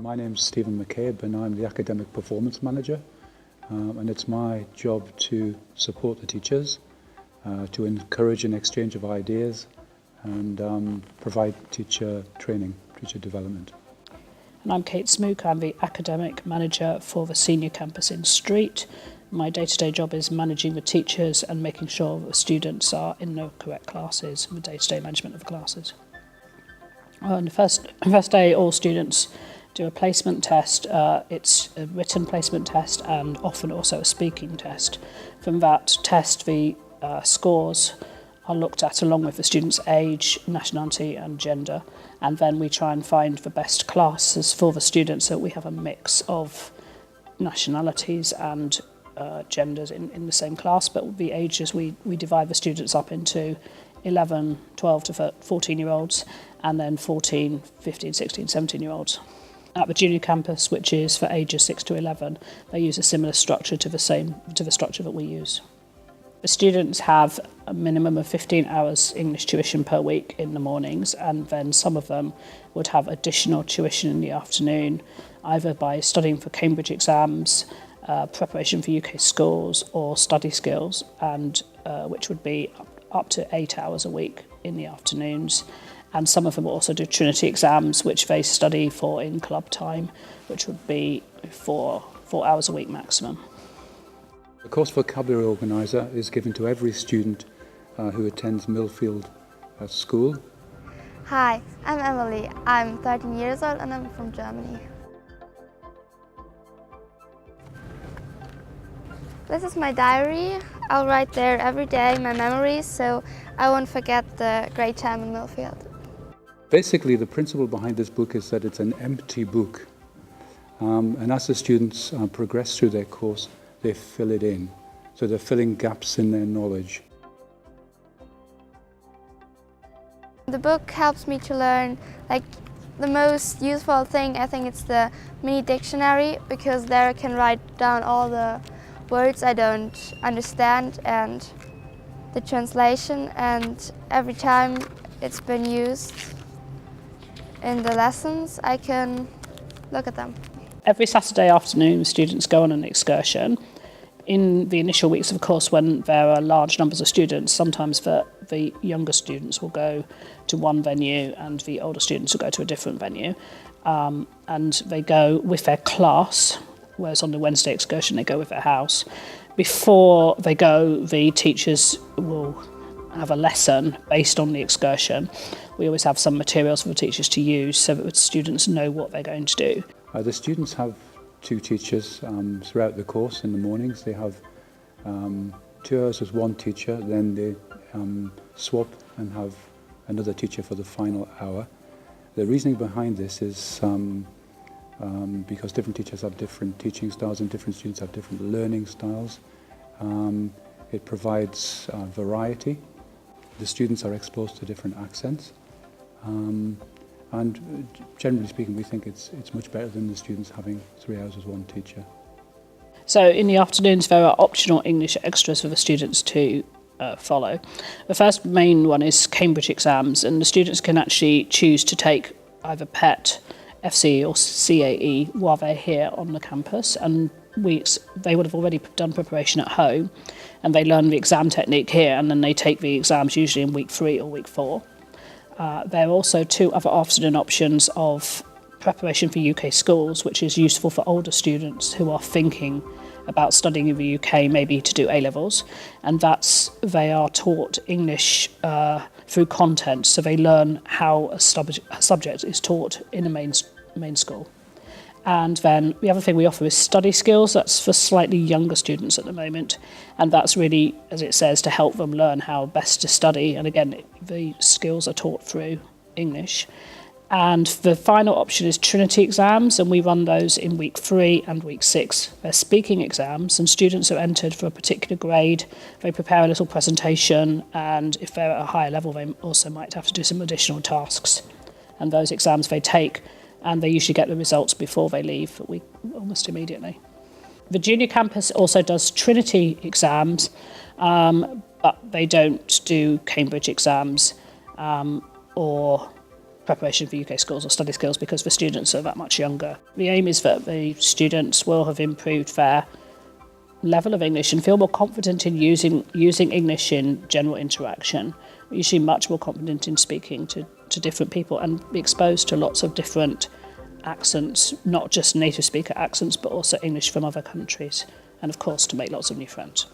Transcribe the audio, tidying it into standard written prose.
My name's Stephen McCabe and I'm the Academic Performance Manager, and it's my job to support the teachers, to encourage an exchange of ideas and provide teacher training, teacher development. And I'm Kate Smook, I'm the Academic Manager for the Senior Campus in Street. My day-to-day job is managing the teachers and making sure the students are in the correct classes, the day-to-day management of the classes. On the first day, all students do a placement test. It's a written placement test and often also a speaking test. From that test, the scores are looked at along with the student's age, nationality and gender, and then we try and find the best classes for the students so we have a mix of nationalities and genders in the same class, but the ages we divide the students up into 11, 12 to 14-year-olds and then 14, 15, 16, 17-year-olds. At the junior campus, which is for ages 6 to 11, they use a similar structure to the structure that we use. The students have a minimum of 15 hours English tuition per week in the mornings, and then some of them would have additional tuition in the afternoon, either by studying for Cambridge exams, preparation for UK schools or study skills, and which would be up to 8 hours a week in the afternoons. And some of them will also do Trinity exams, which they study for in club time, which would be 4 hours a week maximum. The course vocabulary organiser is given to every student who attends Millfield school. Hi, I'm Emily. I'm 13 years old and I'm from Germany. This is my diary. I'll write there every day my memories so I won't forget the great time in Millfield. Basically, the principle behind this book is that it's an empty book. And as the students progress through their course, they fill it in. So they're filling gaps in their knowledge. The book helps me to learn, the most useful thing, I think it's the mini dictionary, because there I can write down all the words I don't understand and the translation, and every time it's been used in the lessons, I can look at them. Every Saturday afternoon, students go on an excursion. In the initial weeks, of course, when there are large numbers of students, sometimes the younger students will go to one venue and the older students will go to a different venue. And they go with their class, whereas on the Wednesday excursion they go with their house. Before they go, the teachers will have a lesson based on the excursion. We always have some materials for the teachers to use so that the students know what they're going to do. The students have 2 teachers throughout the course. In the mornings they have 2 hours with one teacher, then they swap and have another teacher for the final hour. The reasoning behind this is because different teachers have different teaching styles and different students have different learning styles. It provides variety. The students are exposed to different accents. And generally speaking, we think it's much better than the students having 3 hours with one teacher. So in the afternoons, there are optional English extras for the students to follow. The first main one is Cambridge exams, and the students can actually choose to take either PET, FCE or CAE while they're here on the campus, and they would have already done preparation at home and they learn the exam technique here, and then they take the exams usually in week 3 or week 4. There are also 2 other afternoon options of preparation for UK schools, which is useful for older students who are thinking about studying in the UK, maybe to do A-levels, and they are taught English through content, so they learn how a subject is taught in a main school. And then the other thing we offer is study skills. That's for slightly younger students at the moment, and that's really, as it says, to help them learn how best to study, and again the skills are taught through English. And the final option is Trinity exams, and we run those in week 3 and week 6. They're speaking exams, and students are entered for a particular grade. They prepare a little presentation, and if they're at a higher level, they also might have to do some additional tasks. And those exams they take, and they usually get the results before they leave, almost immediately. The junior campus also does Trinity exams, but they don't do Cambridge exams or preparation for UK schools or study skills because the students are that much younger. The aim is that the students will have improved their level of English and feel more confident in using English in general interaction, usually much more confident in speaking to different people and be exposed to lots of different accents, not just native speaker accents, but also English from other countries, and of course to make lots of new friends.